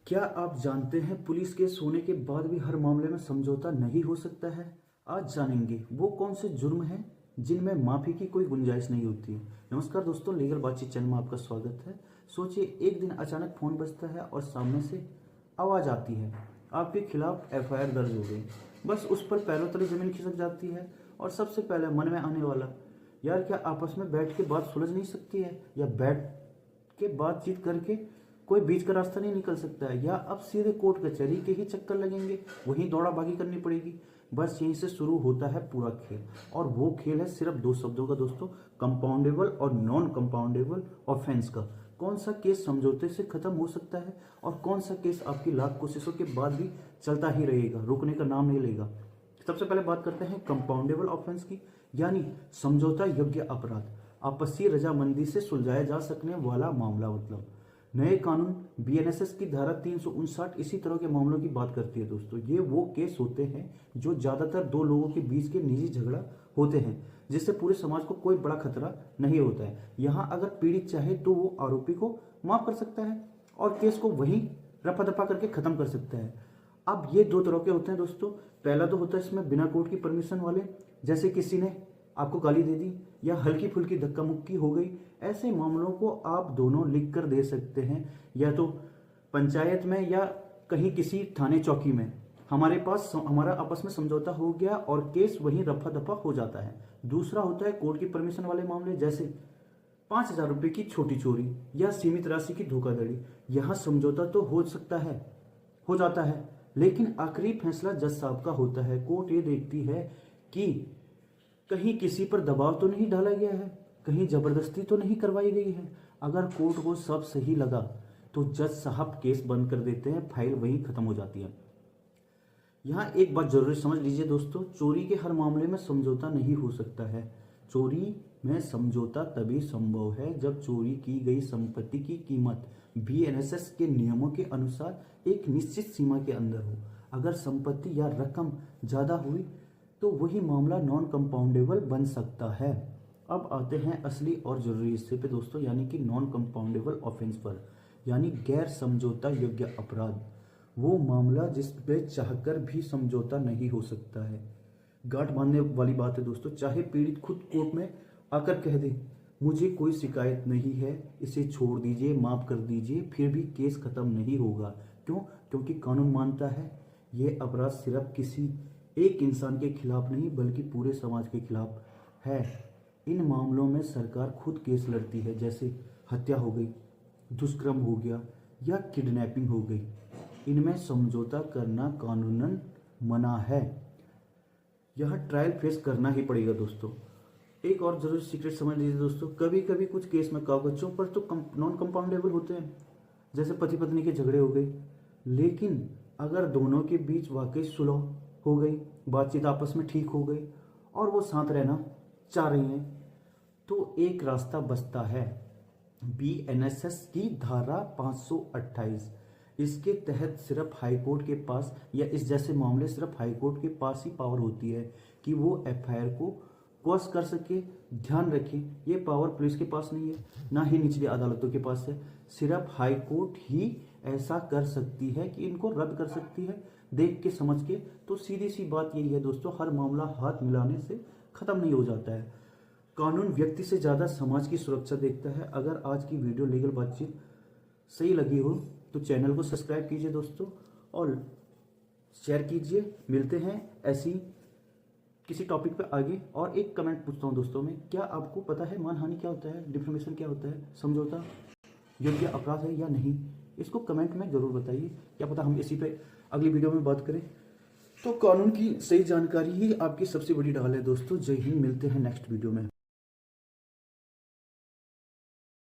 क्या आप जानते हैं पुलिस केस होने के बाद भी हर मामले में समझौता नहीं हो सकता है। आज जानेंगे वो कौन से जुर्म हैं जिनमें माफी की कोई गुंजाइश नहीं होती है। नमस्कार दोस्तों, लीगल बातचीत चैनल में आपका स्वागत है। सोचिए, एक दिन अचानक फोन बजता है और सामने से आवाज आती है, आपके खिलाफ एफआईआर दर्ज हो गई। बस उस पर पैरों तले जमीन खिसक जाती है और सबसे पहले मन में आने वाला, यार क्या आपस में बैठ के बात सुलझ नहीं सकती है, या बैठ के बातचीत करके कोई बीच का रास्ता नहीं निकल सकता है, या अब सीधे कोर्ट कचहरी के ही चक्कर लगेंगे, वहीं दौड़ा भागी करनी पड़ेगी। बस यहीं से शुरू होता है पूरा खेल, और वो खेल है सिर्फ दो शब्दों का दोस्तों, कंपाउंडेबल और नॉन कंपाउंडेबल ऑफेंस का। कौन सा केस समझौते से खत्म हो सकता है और कौन सा केस आपकी लाख कोशिशों के बाद भी चलता ही रहेगा, रुकने का नाम नहीं लेगा। सबसे पहले बात करते हैं कंपाउंडेबल ऑफेंस की, यानी समझौता योग्य अपराध, आपसी रजामंदी से सुलझाया जा सकने वाला मामला। मतलब नए कानून बीएनएसएस की धारा 359 इसी तरह के मामलों की बात करती है दोस्तों। ये वो केस होते हैं जो ज्यादातर दो लोगों के बीच के निजी झगड़ा होते हैं, जिससे पूरे समाज को कोई बड़ा खतरा नहीं होता है। यहाँ अगर पीड़ित चाहे तो वो आरोपी को माफ कर सकता है और केस को वहीं रफा दफा करके खत्म कर सकता है। अब ये दो तरह के होते हैं दोस्तों। पहला तो होता है इसमें बिना कोर्ट की परमिशन वाले, जैसे किसी ने आपको गाली दे दी या हल्की फुल्की धक्का मुक्की हो गई। ऐसे मामलों को आप दोनों लिख कर दे सकते हैं, या तो पंचायत में या कहीं किसी थाने चौकी में। हमारा आपस में समझौता हो गया और केस वहीं रफा दफा हो जाता है। दूसरा होता है कोर्ट की परमिशन वाले मामले, जैसे 5,000 रुपये की छोटी चोरी या सीमित राशि की धोखाधड़ी। यहाँ समझौता तो हो जाता है, लेकिन आखिरी फैसला जज साहब का होता है। कोर्ट ये देखती है कि कहीं किसी पर दबाव तो नहीं डाला गया है, कहीं जबरदस्ती तो नहीं करवाई गई है। अगर कोर्ट को सब सही लगा तो जज साहब केस बंद कर देते हैं, फाइल वहीं खत्म हो जाती है। यहाँ एक बात जरूरी समझ लीजिए दोस्तों, चोरी के हर मामले में समझौता नहीं हो सकता है। चोरी में समझौता तभी संभव है जब चोरी की गई संपत्ति की कीमत बीएनएसएस के नियमों के अनुसार एक निश्चित सीमा के अंदर हो। अगर संपत्ति या रकम ज्यादा हुई तो वही मामला नॉन कंपाउंडेबल बन सकता है। अब आते हैं असली और जरूरी हिस्से पे दोस्तों, यानी कि नॉन कंपाउंडेबल ऑफेंस पर, यानी गैर समझौता योग्य अपराध। वो मामला जिस पे चाहकर भी समझौता नहीं हो सकता है। गांठ बांधने वाली बात है दोस्तों। चाहे पीड़ित खुद कोर्ट में आकर कह दे, मुझे कोई शिकायत नहीं है, इसे छोड़ दीजिए, माफ कर दीजिए, फिर भी केस खत्म नहीं होगा। क्यों? क्योंकि कानून मानता है ये अपराध सिर्फ किसी एक इंसान के खिलाफ नहीं बल्कि पूरे समाज के खिलाफ है। इन मामलों में सरकार खुद केस लड़ती है, जैसे हत्या हो गई, दुष्कर्म हो गया या किडनैपिंग हो गई। इनमें समझौता करना कानूनन मना है। यह ट्रायल फेस करना ही पड़ेगा दोस्तों। एक और जरूरी सीक्रेट समझ लीजिए दोस्तों, कभी कभी कुछ केस में कागजों पर तो नॉन कंपाउंडेबल होते हैं, जैसे पति पत्नी के झगड़े हो गए। लेकिन अगर दोनों के बीच वाकई सुलह हो गई, बातचीत आपस में ठीक हो गई और वो साथ रहना चाह रही हैं, तो एक रास्ता बचता है, बीएनएसएस की धारा 528। इसके तहत सिर्फ हाईकोर्ट के पास, या इस जैसे मामले सिर्फ हाईकोर्ट के पास ही पावर होती है कि वो एफआईआर को क्वॉश कर सके। ध्यान रखें, ये पावर पुलिस के पास नहीं है, ना ही निचली अदालतों के पास है। सिर्फ हाईकोर्ट ही ऐसा कर सकती है कि इनको रद्द कर सकती है, देख के समझ के। तो सीधी सी बात यही है दोस्तों, हर मामला हाथ मिलाने से खत्म नहीं हो जाता है। कानून व्यक्ति से ज्यादा समाज की सुरक्षा देखता है। अगर आज की वीडियो लीगल बातचीत सही लगी हो तो चैनल को सब्सक्राइब कीजिए दोस्तों और शेयर कीजिए। मिलते हैं ऐसी किसी टॉपिक पे आगे। और एक कमेंट पूछता हूँ दोस्तों में, क्या आपको पता है मानहानि क्या होता है, डिफेमेशन क्या होता है, समझौता योग्य अपराध है या नहीं? इसको कमेंट में जरूर बताइए, क्या पता हम इसी पे अगली वीडियो में बात करें। तो कानून की सही जानकारी ही आपकी सबसे बड़ी ढाल है दोस्तों। जय हिंद, मिलते हैं नेक्स्ट वीडियो में।